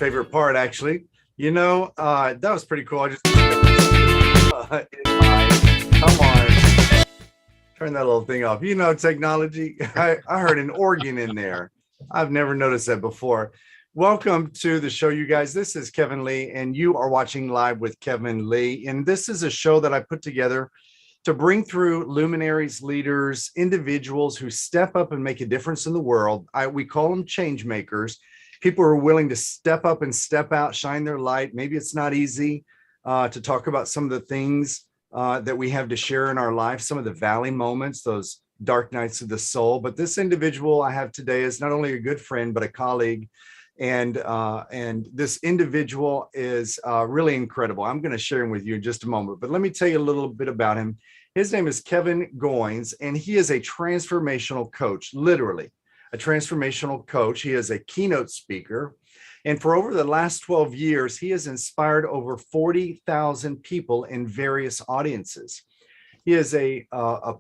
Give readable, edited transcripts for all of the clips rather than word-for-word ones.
favorite part, actually. That was pretty cool. I just come on, turn that little thing off. Technology. I heard an organ in there. I've never noticed that before. Welcome to the show, you guys. This is Kevin Lee, and you are watching Live with Kevin Lee. And this is a show that I put together to bring through luminaries, leaders, individuals who step up and make a difference in the world. We call them change makers. People who are willing to step up and step out, shine their light. Maybe it's not easy to talk about some of the things that we have to share in our life, some of the valley moments, those dark nights of the soul. But this individual I have today is not only a good friend, but a colleague. And this individual is really incredible. I'm going to share him with you in just a moment, but let me tell you a little bit about him. His name is Kevin Goins, and he is a transformational coach, literally a transformational coach. He is a keynote speaker. And for over the last 12 years, he has inspired over 40,000 people in various audiences. He is a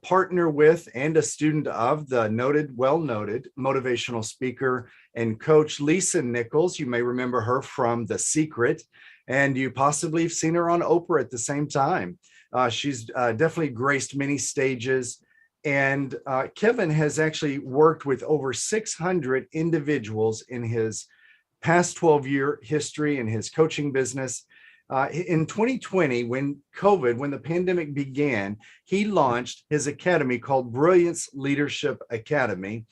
partner with and a student of the well-noted motivational speaker and coach, Lisa Nichols. You may remember her from The Secret, and you possibly have seen her on Oprah at the same time. She's definitely graced many stages. And Kevin has actually worked with over 600 individuals in his past 12-year history in his coaching business. In 2020, when the pandemic began, he launched his academy called Brilliance Leadership Academy.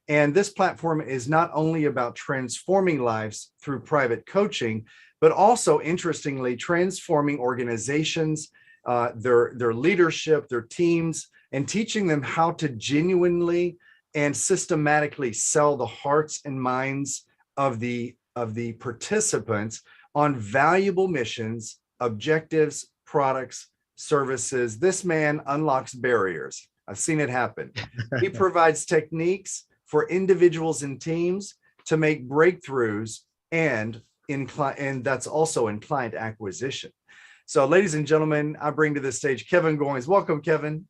And this platform is not only about transforming lives through private coaching, but also, interestingly, transforming organizations, their leadership, their teams, and teaching them how to genuinely and systematically sell the hearts and minds of the participants on valuable missions, objectives, products, services. This man unlocks barriers. I've seen it happen. He provides techniques for individuals and teams to make breakthroughs, and that's also in client acquisition. So, ladies and gentlemen, I bring to the stage Kevin Goins. Welcome, Kevin.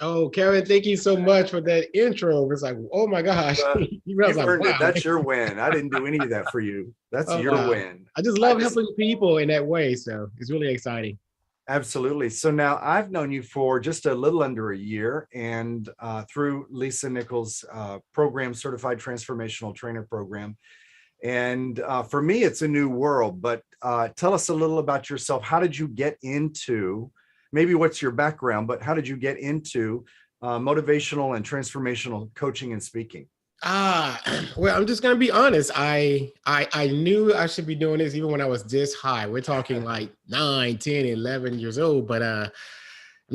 Oh, Kevin, thank you so much for that intro. It's like, oh my gosh. You've earned it. That's your win. I didn't do any of that for you. That's your win. I just love helping people in that way. So it's really exciting. Absolutely. So now I've known you for just a little under a year, and through Lisa Nichols' program, Certified Transformational Trainer program. And for me, it's a new world. But tell us a little about yourself. How did you get into, maybe what's your background, but how did you get into motivational and transformational coaching and speaking? Well, I'm just going to be honest. I knew I should be doing this even when I was this high. We're talking like 9, 10, 11 years old. But I'm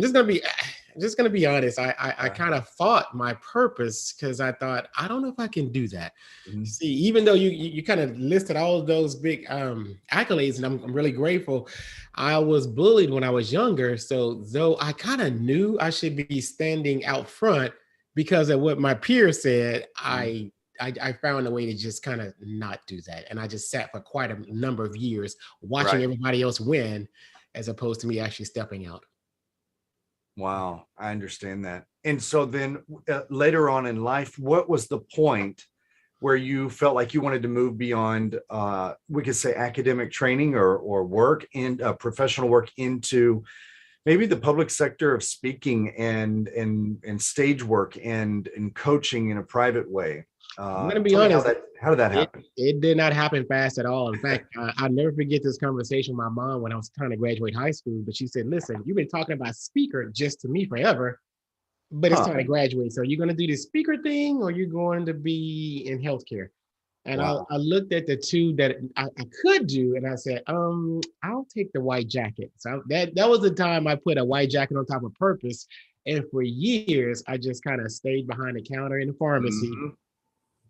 just going to be honest. I kind of fought my purpose because I thought, I don't know if I can do that. Mm-hmm. See, even though you kind of listed all of those big accolades, and I'm really grateful, I was bullied when I was younger. So though I kind of knew I should be standing out front, because of what my peers said, I found a way to just kind of not do that. And I just sat for quite a number of years watching everybody else win, as opposed to me actually stepping out. Wow, I understand that. And so then later on in life, what was the point where you felt like you wanted to move beyond, we could say, academic training or work and professional work into maybe the public sector of speaking and stage work and coaching in a private way? I'm going to be honest. How did that happen? It did not happen fast at all. In fact, I'll never forget this conversation with my mom when I was trying to graduate high school. But she said, listen, you've been talking about speaker just to me forever, but it's time to graduate. So you're going to do the speaker thing, or you're going to be in healthcare? And I looked at the two that I could do, and I said, I'll take the white jacket. So that was the time I put a white jacket on top of purpose. And for years, I just kind of stayed behind the counter in the pharmacy,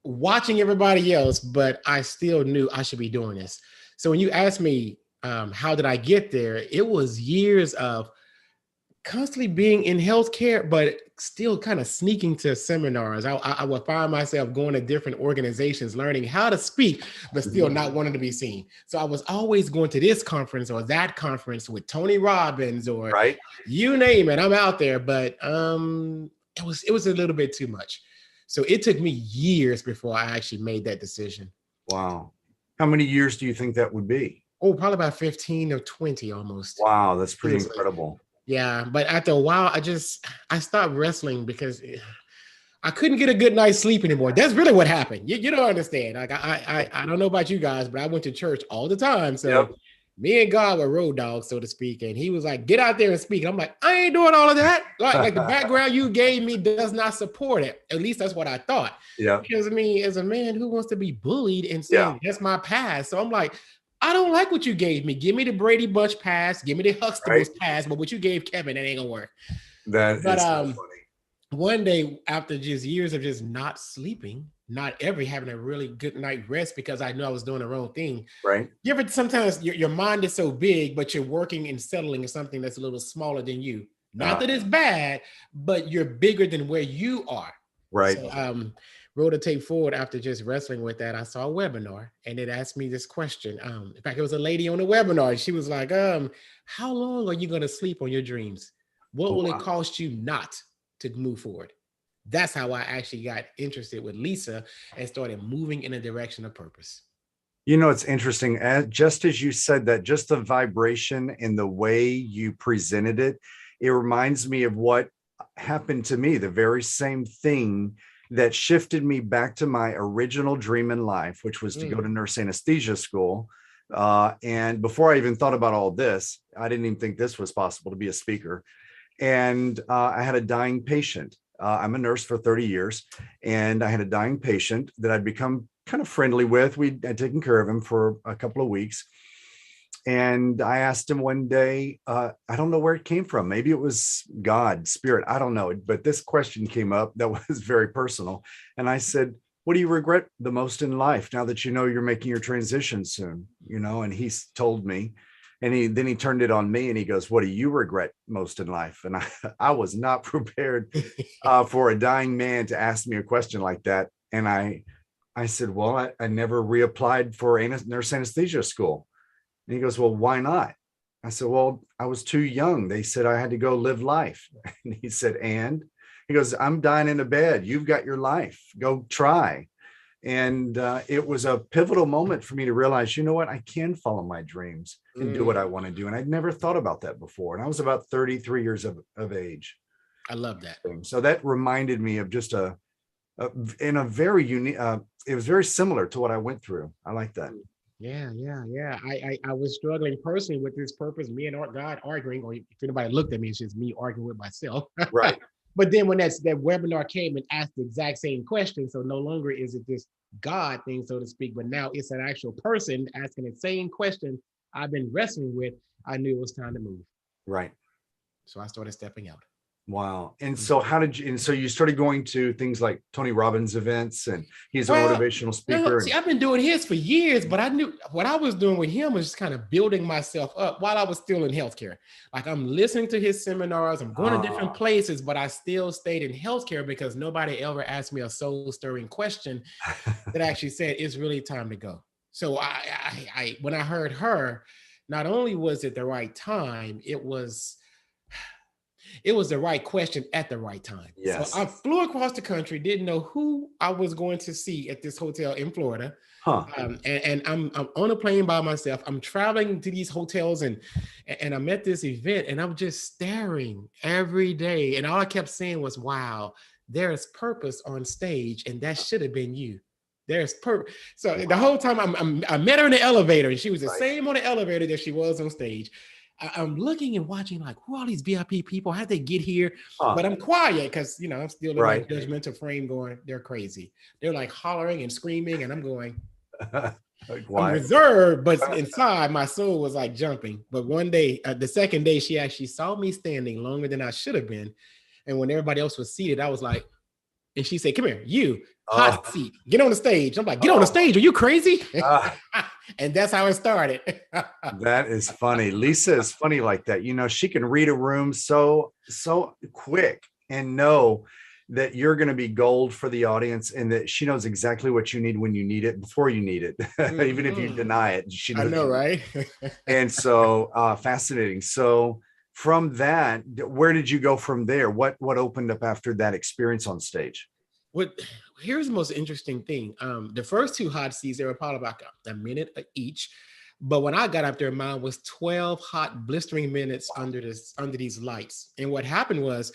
watching everybody else, but I still knew I should be doing this. So when you ask me, how did I get there? It was years of constantly being in healthcare, but still kind of sneaking to seminars. I would find myself going to different organizations, learning how to speak, but still not wanting to be seen. So I was always going to this conference or that conference with Tony Robbins or you name it. I'm out there, but it was a little bit too much. So it took me years before I actually made that decision. Wow. How many years do you think that would be? Oh, probably about 15 or 20 almost. Wow, that's pretty Seriously. incredible. Yeah, but after a while, I stopped wrestling because I couldn't get a good night's sleep anymore. That's really what happened. You don't understand. Like I don't know about you guys, but I went to church all the time. So Yep. me and God were road dogs, so to speak. And he was like, get out there and speak. And I'm like, I ain't doing all of that. Like the background you gave me does not support it. At least that's what I thought. Yeah. Because I mean, as a man who wants to be bullied and Yeah. saying that's my past. So I'm like, I don't like what you gave me. Give me the Brady Bunch pass. Give me the Huxtables pass. But what you gave Kevin, that ain't gonna work. That But is so funny. one day, after just years of just not sleeping, not ever having a really good night rest because I knew I was doing the wrong thing. Right. You ever sometimes your mind is so big, but you're working and settling in something that's a little smaller than you. Not that it's bad, but you're bigger than where you are. Right. So, roll the tape forward after just wrestling with that. I saw a webinar and it asked me this question. In fact, it was a lady on the webinar. And she was like, how long are you going to sleep on your dreams? What will it cost you not to move forward? That's how I actually got interested with Lisa and started moving in a direction of purpose. You know, it's interesting. Just as you said that, just the vibration and the way you presented it, it reminds me of what happened to me, the very same thing that shifted me back to my original dream in life, which was to go to nurse anesthesia school. And before I even thought about all this, I didn't even think this was possible to be a speaker. And I had a dying patient. I'm a nurse for 30 years, and I had a dying patient that I'd become kind of friendly with. I'd taken care of him for a couple of weeks. And I asked him one day, I don't know where it came from. Maybe it was God, spirit, I don't know. But this question came up that was very personal. And I said, what do you regret the most in life now that you know you're making your transition soon? You know, and he's told me, and then he turned it on me and he goes, what do you regret most in life? And I was not prepared for a dying man to ask me a question like that. And I said, well, I never reapplied for nurse anesthesia school. And he goes, well, why not? I said, well, I was too young. They said I had to go live life. And he said, and he goes, I'm dying in a bed. You've got your life. Go try. And it was a pivotal moment for me to realize, you know what, I can follow my dreams and do what I want to do. And I'd never thought about that before. And I was about 33 years of age. I love that. So that reminded me of just in a very unique, it was very similar to what I went through. I like that. Yeah. I was struggling personally with this purpose, me and God arguing, or if anybody looked at me, it's just me arguing with myself. Right. But then when that webinar came and asked the exact same question, so no longer is it this God thing, so to speak, but now it's an actual person asking the same question I've been wrestling with, I knew it was time to move. Right. So I started stepping out. Wow. And so so you started going to things like Tony Robbins events, and he's a motivational speaker. See, I've been doing his for years, but I knew what I was doing with him was just kind of building myself up while I was still in healthcare. Like I'm listening to his seminars, I'm going to different places, but I still stayed in healthcare because nobody ever asked me a soul stirring question that actually said, it's really time to go. So I when I heard her, not only was it the right time, it was the right question at the right time. Yes. So I flew across the country, didn't know who I was going to see at this hotel in Florida. And I'm on a plane by myself. I'm traveling to these hotels and I'm at this event and I'm just staring every day. And all I kept saying was, wow, there's purpose on stage and that should have been you. There's purpose. So the whole time I met her in the elevator and she was the same on the elevator that she was on stage. I'm looking and watching like, who are these VIP people? How'd they get here? But I'm quiet because, you know, I'm still in my judgmental frame going, they're crazy. They're like hollering and screaming and I'm going, I'm reserved, but inside my soul was like jumping. But one day, the second day, she actually saw me standing longer than I should have been. And when everybody else was seated, I was like, and she said, come here, you, hot seat, get on the stage. I'm like, get on the stage. Are you crazy? And that's how it started. That is funny. Lisa is funny like that. You know, she can read a room so quick and know that you're going to be gold for the audience and that she knows exactly what you need when you need it before you need it. Even if you deny it, she knows. I know, right? And so fascinating. So from that, where did you go from there? What opened up after that experience on stage? What Here's the most interesting thing. The first two hot seats, they were probably about a minute each. But when I got up there, mine was 12 hot, blistering minutes under these lights. And what happened was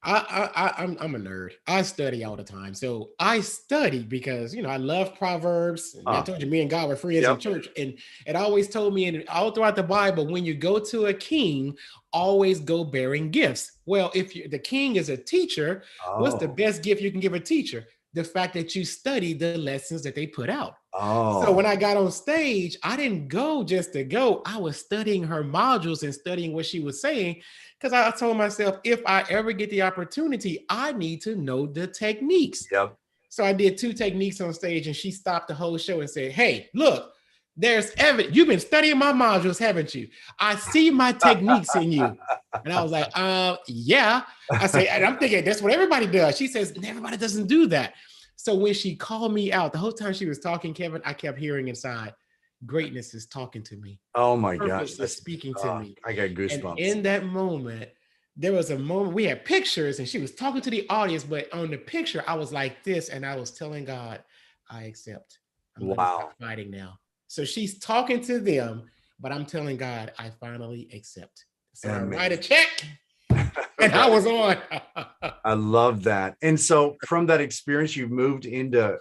I'm a nerd. I study all the time. So I study because, I love Proverbs. And I told you, me and God were friends in church. And it always told me, and all throughout the Bible, when you go to a king, always go bearing gifts. Well, if the king is a teacher, what's the best gift you can give a teacher? The fact that you study the lessons that they put out. So when I got on stage, I didn't go just to go. I was studying her modules and studying what she was saying, because I told myself, if I ever get the opportunity, I need to know the techniques. Yep. So I did 2 techniques on stage, and she stopped the whole show and said, "Hey, look, there's evidence. You've been studying my modules, haven't you? I see my techniques in you." And I was like, yeah. I say, and I'm thinking that's what everybody does. She says, everybody doesn't do that. So when she called me out, the whole time she was talking, Kevin, I kept hearing inside, greatness is talking to me. Oh my gosh. That's speaking to me. I got goosebumps. And in that moment, there was a moment, we had pictures and she was talking to the audience, but on the picture, I was like this, and I was telling God, I accept. I'm fighting now. So she's talking to them, but I'm telling God, I finally accept. So I write a check. And I was on. I love that. And so from that experience, you've moved into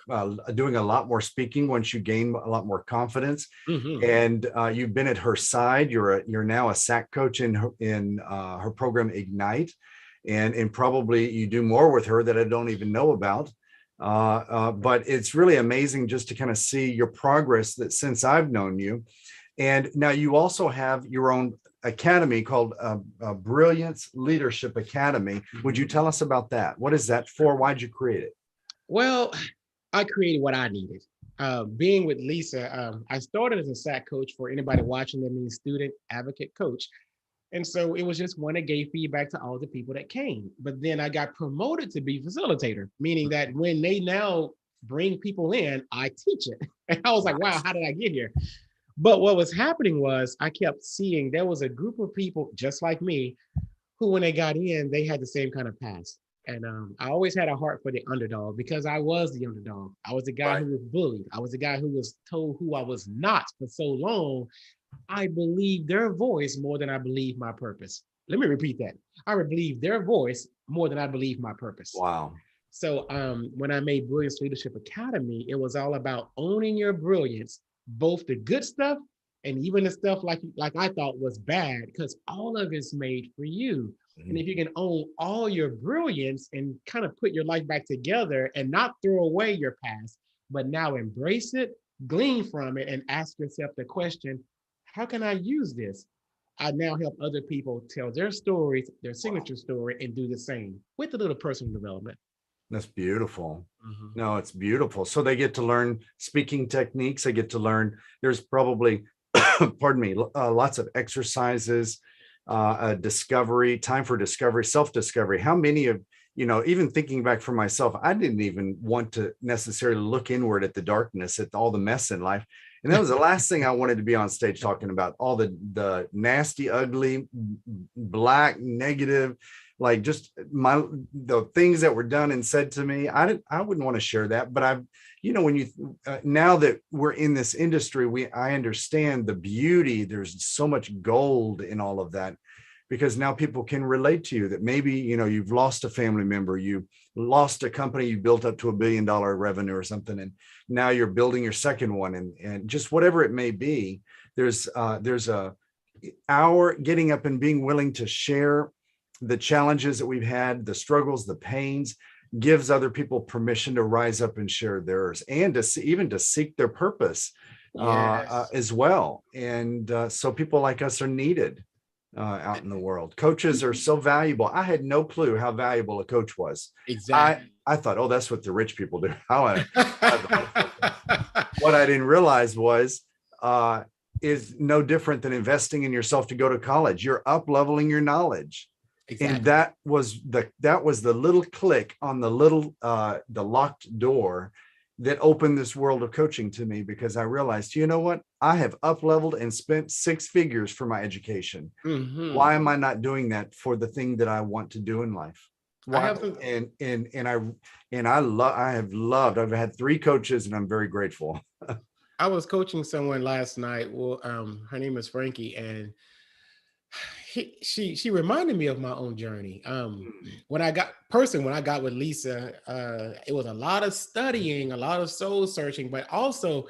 doing a lot more speaking once you gain a lot more confidence. Mm-hmm. And you've been at her side. You're now a SAC coach in her program Ignite, and probably you do more with her that I don't even know about. But it's really amazing just to kind of see your progress that since I've known you. And now you also have your own academy called Brilliance Leadership Academy. Would you tell us about that? What is that for? Why'd you create it? Well, I created what I needed. Being with Lisa, I started as a SAC coach. For anybody watching, that means student advocate coach. And so it was just one that gave feedback to all the people that came. But then I got promoted to be facilitator, meaning that when they now bring people in, I teach it. And I was like, wow, how did I get here? But what was happening was I kept seeing there was a group of people just like me who, when they got in, they had the same kind of past. And I always had a heart for the underdog because I was the underdog. I was the guy who was bullied. I was the guy who was told who I was not for so long. I believed their voice more than I believed my purpose. Let me repeat that. I believed their voice more than I believed my purpose. Wow. So when I made Brilliance Leadership Academy, it was all about owning your brilliance, both the good stuff and even the stuff like I thought was bad, because all of it's made for you. Mm-hmm. And if you can own all your brilliance and kind of put your life back together and not throw away your past, but now embrace it, glean from it, and ask yourself the question, how can I use this? I now help other people tell their stories, their signature story, and do the same with a little personal development. That's beautiful. Mm-hmm. No, it's beautiful. So they get to learn speaking techniques. They get to learn, there's probably, pardon me, lots of exercises, discovery, time for discovery, self-discovery. How many of, even thinking back for myself, I didn't even want to necessarily look inward at the darkness, at all the mess in life. And that was the last thing I wanted to be on stage talking about, all the nasty, ugly, black, negative, like just the things that were done and said to me. I wouldn't want to share that, but when you now that we're in this industry, I understand the beauty. There's so much gold in all of that, because now people can relate to you that maybe, you've lost a family member, you lost a company you built up to $1 billion revenue or something, and now you're building your second one, and just whatever it may be, there's our getting up and being willing to share the challenges that we've had, the struggles, the pains, gives other people permission to rise up and share theirs, and even to seek their purpose as well. And so people like us are needed out in the world. Coaches are so valuable. I had no clue how valuable a coach was. Exactly. I thought, oh, that's what the rich people do. What I didn't realize was is no different than investing in yourself to go to college. You're up-leveling your knowledge. Exactly. And that was the little click on the little the locked door that opened this world of coaching to me, because I realized, you know what? I have up-leveled and spent 6 figures for my education. Mm-hmm. Why am I not doing that for the thing that I want to do in life? I have some. I've had 3 coaches and I'm very grateful. I was coaching someone last night. Well, her name is Frankie, and she reminded me of my own journey. When I got with Lisa, it was a lot of studying, a lot of soul searching, but also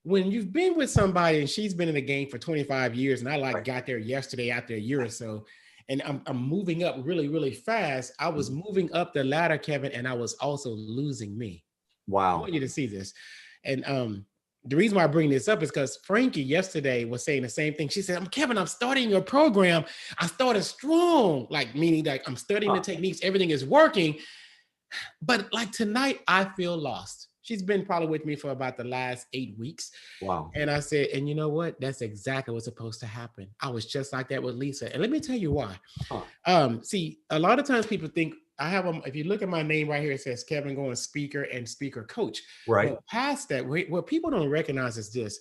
when you've been with somebody and she's been in the game for 25 years, and I Right. got there yesterday after a year or so, and I'm moving up really, really fast. I was moving up the ladder, Kevin, and I was also losing me. I Wow. want you to see this. And the reason why I bring this up is because Frankie yesterday was saying the same thing. She said, Kevin, I'm starting your program. I started strong, like meaning like I'm studying the techniques, everything is working. But like tonight, I feel lost. She's been probably with me for about the last 8 weeks. Wow. And I said, and you know what? That's exactly what's supposed to happen. I was just like that with Lisa. And let me tell you why. See, a lot of times people think I have if you look at my name right here, it says Kevin Goins, speaker and speaker coach. Right. But past that, what people don't recognize is this.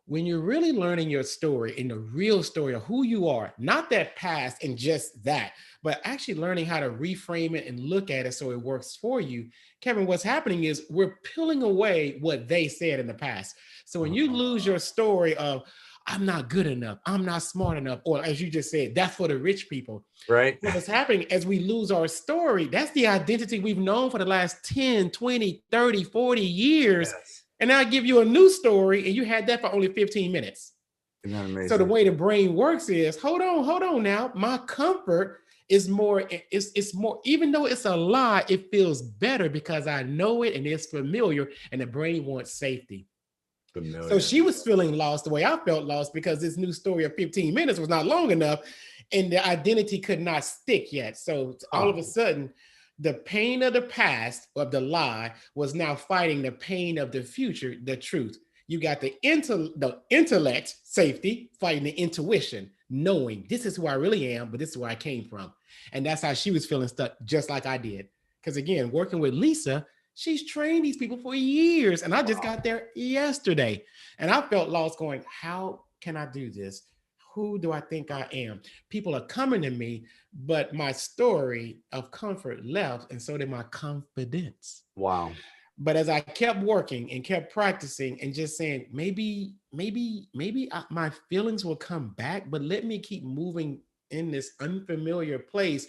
When you're really learning your story and the real story of who you are, not that past and just that, but actually learning how to reframe it and look at it so it works for you. Kevin, what's happening is we're peeling away what they said in the past. So when you lose your story of, I'm not good enough, I'm not smart enough, or as you just said, that's for the rich people. Right. What's happening as we lose our story, that's the identity we've known for the last 10, 20, 30, 40 years. Yes. And now I give you a new story and you had that for only 15 minutes. Isn't that amazing? So the way the brain works is, hold on now. My comfort is more, it's more, even though it's a lie, it feels better because I know it and it's familiar, and the brain wants safety. Familiar. So she was feeling lost the way I felt lost because this new story of 15 minutes was not long enough and the identity could not stick yet. So all of a sudden, the pain of the past, of the lie, was now fighting the pain of the future, the truth. You got the intellect, safety, fighting the intuition, knowing this is who I really am, but this is where I came from. And that's how she was feeling stuck, just like I did. Because again, working with Lisa, she's trained these people for years. And I just got there yesterday. And I felt lost going, how can I do this? Who do I think I am? People are coming to me, but my story of comfort left, and so did my confidence. Wow. But as I kept working and kept practicing and just saying, maybe my feelings will come back, but let me keep moving in this unfamiliar place.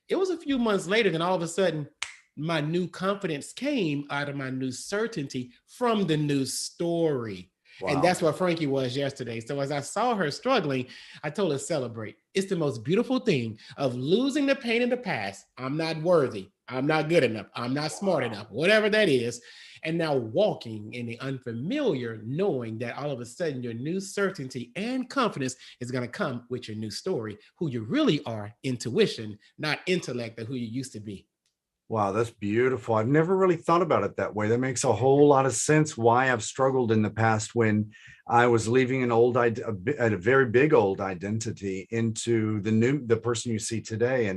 It was a few months later, then all of a sudden, my new confidence came out of my new certainty from the new story. Wow. And that's what Frankie was yesterday. So as I saw her struggling, I told her, celebrate. It's the most beautiful thing of losing the pain in the past. I'm not worthy. I'm not good enough. I'm not smart enough, whatever that is. And now walking in the unfamiliar, knowing that all of a sudden your new certainty and confidence is going to come with your new story, who you really are, intuition, not intellect, or who you used to be. Wow, that's beautiful. I've never really thought about it that way. That makes a whole lot of sense why I've struggled in the past when I was leaving a very big old identity into the person you see today.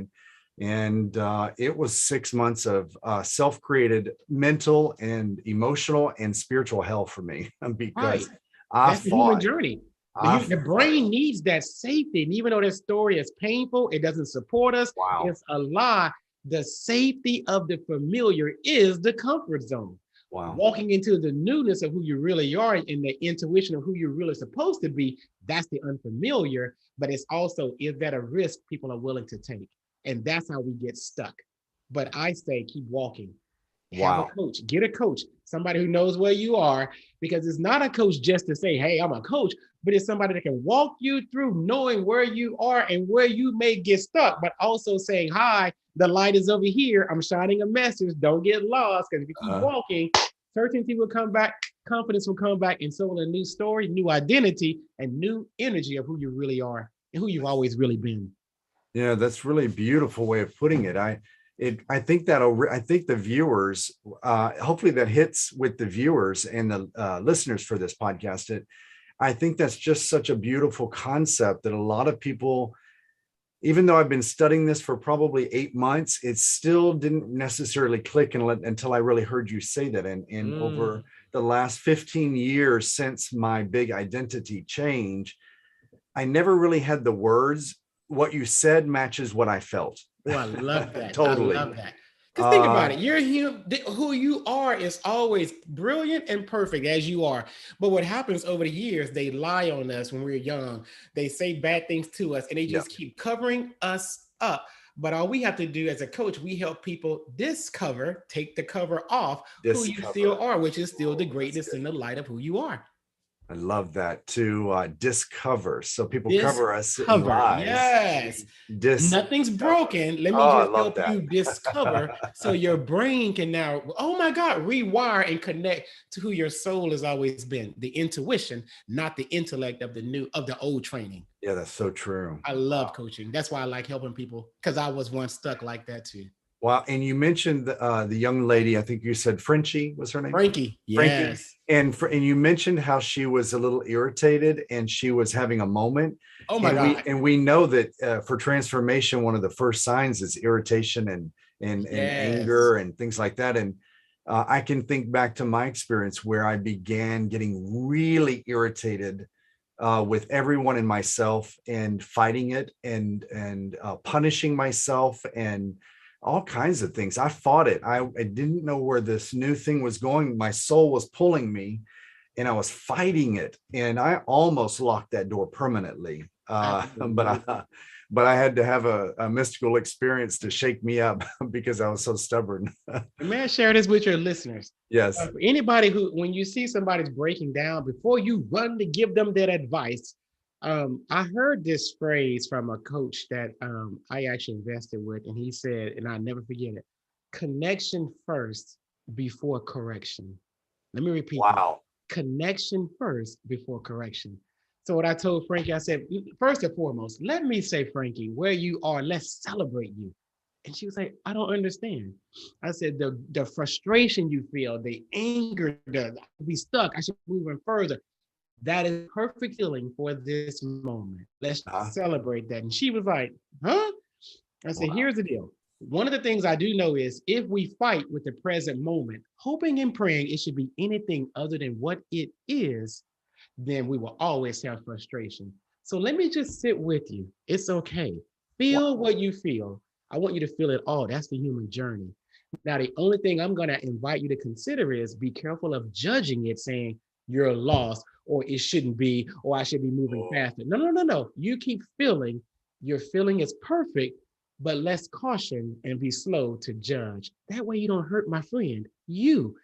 And it was 6 months of self-created mental and emotional and spiritual hell for me because that's the human journey. The brain needs that safety. And even though that story is painful, it doesn't support us. Wow. It's a lie. The safety of the familiar is the comfort zone. Wow. Walking into the newness of who you really are and the intuition of who you're really supposed to be, that's the unfamiliar, but it's also, is that a risk people are willing to take? And that's how we get stuck. But I say, keep walking. Have a coach, get a coach, somebody who knows where you are, because it's not a coach just to say, hey, I'm a coach, but it's somebody that can walk you through knowing where you are and where you may get stuck, but also saying, hi, the light is over here. I'm shining a message. Don't get lost, because if you keep walking, certainty will come back, confidence will come back, and so will a new story, new identity, and new energy of who you really are and who you've always really been. Yeah, that's really a beautiful way of putting it. I think the viewers, hopefully that hits with the viewers and the listeners for this podcast. I think that's just such a beautiful concept that a lot of people, even though I've been studying this for probably 8 months, it still didn't necessarily click until I really heard you say that. And over the last 15 years since my big identity change, I never really had the words. What you said matches what I felt. Oh, I love that. Totally. I love that. Because think about it, who you are is always brilliant and perfect as you are. But what happens over the years, they lie on us when we're young. They say bad things to us and they just keep covering us up. But all we have to do as a coach, we help people take the cover off who you still are, which is still the greatness in the light of who you are. I love that, to discover. So people cover us in lies. Yes. Nothing's broken. Let me just help you discover so your brain can now, oh my God, rewire and connect to who your soul has always been. The intuition, not the intellect of the old training. Yeah, that's so true. I love coaching. That's why I like helping people, because I was once stuck like that too. Wow. And you mentioned the young lady, I think you said Frenchie was her name? Frankie. Yes. And you mentioned how she was a little irritated and she was having a moment. Oh my God. We know that for transformation, one of the first signs is irritation and anger and things like that. And I can think back to my experience where I began getting really irritated with everyone and myself, and fighting it and punishing myself and all kinds of things. I fought it. I didn't know where this new thing was going. My soul was pulling me and I was fighting it. And I almost locked that door permanently. But I had to have a mystical experience to shake me up because I was so stubborn. May I share this with your listeners? Yes. For anybody when you see somebody's breaking down, before you run to give them that advice, I heard this phrase from a coach that I actually invested with, and he said, and I'll never forget it: connection first before correction. Let me repeat. Wow. That. Connection first before correction. So what I told Frankie, I said, first and foremost, let me say, Frankie, where you are, let's celebrate you. And she was like, I don't understand. I said, the frustration you feel, the anger, I be stuck, I should move even further. That is perfect feeling for this moment. Let's celebrate that. And she was like, huh? I said, here's the deal. One of the things I do know is if we fight with the present moment, hoping and praying it should be anything other than what it is, then we will always have frustration. So let me just sit with you. It's okay. Feel what you feel. I want you to feel it all. That's the human journey. Now, the only thing I'm going to invite you to consider is be careful of judging it, saying you're lost, or it shouldn't be, or I should be moving faster. No. You keep feeling. Your feeling is perfect, but let's caution and be slow to judge. That way you don't hurt my friend, you.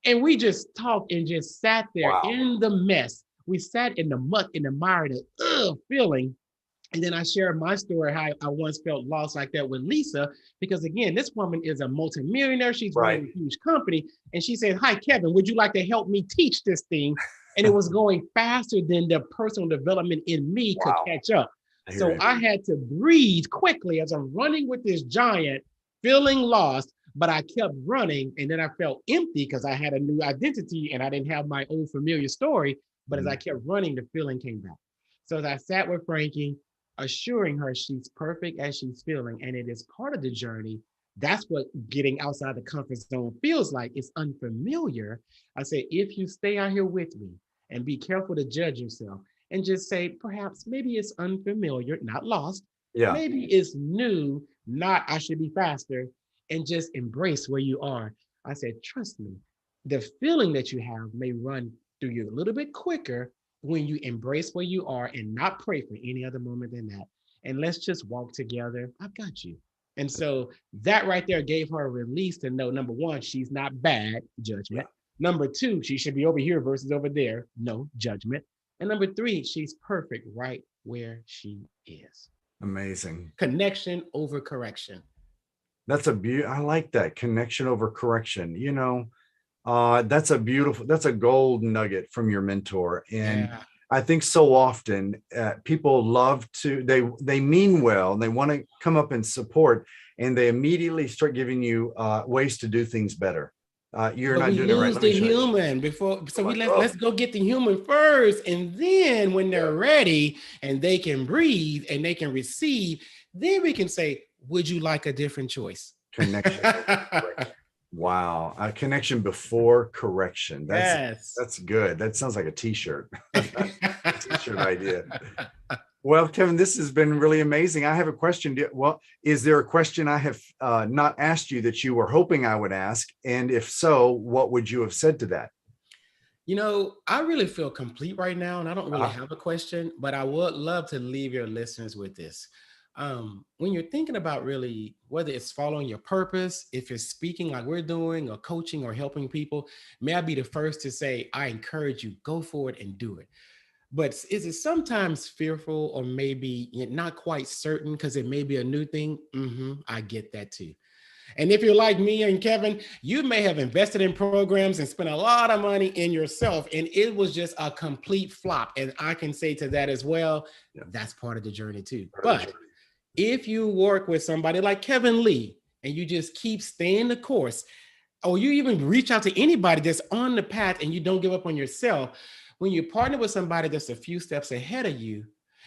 And we just talked and just sat there in the mess. We sat in the muck, in the mire, the feeling. And then I shared my story, how I once felt lost like that with Lisa, because again, this woman is a multimillionaire. She's running a huge company. And she said, hi, Kevin, would you like to help me teach this thing? And it was going faster than the personal development in me could catch up. So I had to breathe quickly as I'm running with this giant, feeling lost, but I kept running. And then I felt empty because I had a new identity and I didn't have my old familiar story. But as I kept running, the feeling came back. So as I sat with Frankie, assuring her she's perfect as she's feeling, and it is part of the journey. That's what getting outside the comfort zone feels like. It's unfamiliar. I say, if you stay out here with me and be careful to judge yourself and just say, perhaps maybe it's unfamiliar, not lost. Yeah. Maybe it's new, not I should be faster, and just embrace where you are. I said, trust me, the feeling that you have may run through you a little bit quicker when you embrace where you are and not pray for any other moment than that. And let's just walk together. I've got you. And so that right there gave her a release to know, number one, she's not bad, judgment. Number two, she should be over here versus over there, no judgment. And number three, she's perfect right where she is. Amazing. Connection over correction. That's I like that, connection over correction. You know, that's a gold nugget from your mentor. And I think so often people love to, they mean well, and they want to come up and support, and they immediately start giving you ways to do things better. You're not doing it right. Lose the human before, so let's go get the human first, and then when they're ready and they can breathe and they can receive, then we can say, would you like a different choice? Connection. Wow. A connection before correction. That's good. That sounds like a t-shirt. T-shirt idea. Well, Kevin, this has been really amazing. I have a question. Well, is there a question I have not asked you that you were hoping I would ask? And if so, what would you have said to that? I really feel complete right now, and I don't really Uh, have a question, but I would love to leave your listeners with this. When you're thinking about really whether it's following your purpose, if it's speaking like we're doing, or coaching or helping people, may I be the first to say, I encourage you, go for it and do it. But is it sometimes fearful or maybe you're not quite certain because it may be a new thing? I get that too. And if you're like me and Kevin, you may have invested in programs and spent a lot of money in yourself, and it was just a complete flop. And I can say to that as well, yeah. that's part of the journey too. Part of the But journey. if you work with somebody like Kevin Lee and you just keep staying the course, or you even reach out to anybody that's on the path and you don't give up on yourself, when you partner with somebody that's a few steps ahead of you,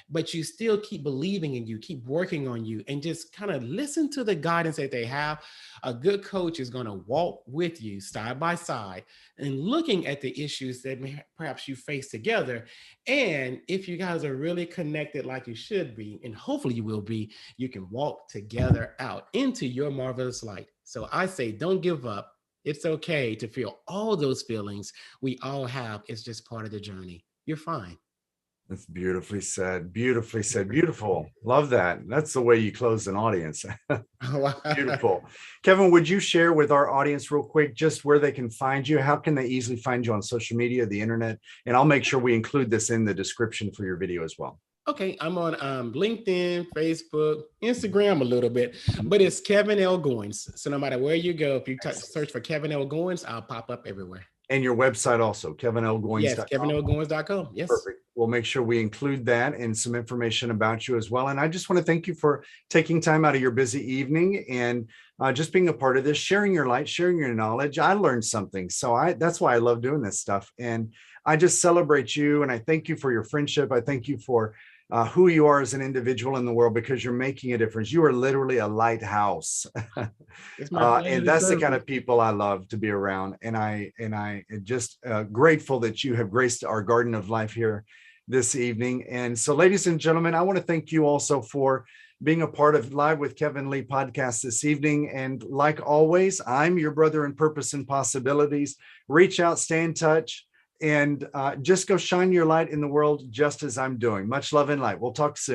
but you still keep believing in you, keep working on you, and just kind of listen to the guidance that they have, a good coach is going to walk with you side by side and looking at the issues that perhaps you face together. And if you guys are really connected like you should be, and hopefully you will be, you can walk together out into your marvelous light. So I say, don't give up. It's okay to feel all those feelings we all have. It's just part of the journey. You're fine. That's beautifully said. Beautifully said. Beautiful. Love that. That's the way you close an audience. Beautiful. Kevin, would you share with our audience real quick just where they can find you? How can they easily find you on social media, the internet? And I'll make sure we include this in the description for your video as well. Okay, I'm on LinkedIn, Facebook, Instagram a little bit, but it's Kevin L. Goins. So no matter where you go, if you search for Kevin L. Goins, I'll pop up everywhere. And your website also, kevinlgoins.com. Yes, kevinlgoins.com. Yes. Perfect. We'll make sure we include that and some information about you as well. And I just want to thank you for taking time out of your busy evening and just being a part of this, sharing your light, sharing your knowledge. I learned something. So that's why I love doing this stuff. And I just celebrate you. And I thank you for your friendship. I thank you for who you are as an individual in the world, because you're making a difference. You are literally a lighthouse. And that's the kind of people I love to be around. And I just grateful that you have graced our garden of life here this evening. And so, ladies and gentlemen, I want to thank you also for being a part of Live with Kevin Lee podcast this evening. And like always, I'm your brother in purpose and possibilities. Reach out, stay in touch, and just go shine your light in the world just as I'm doing. Much love and light. We'll talk soon.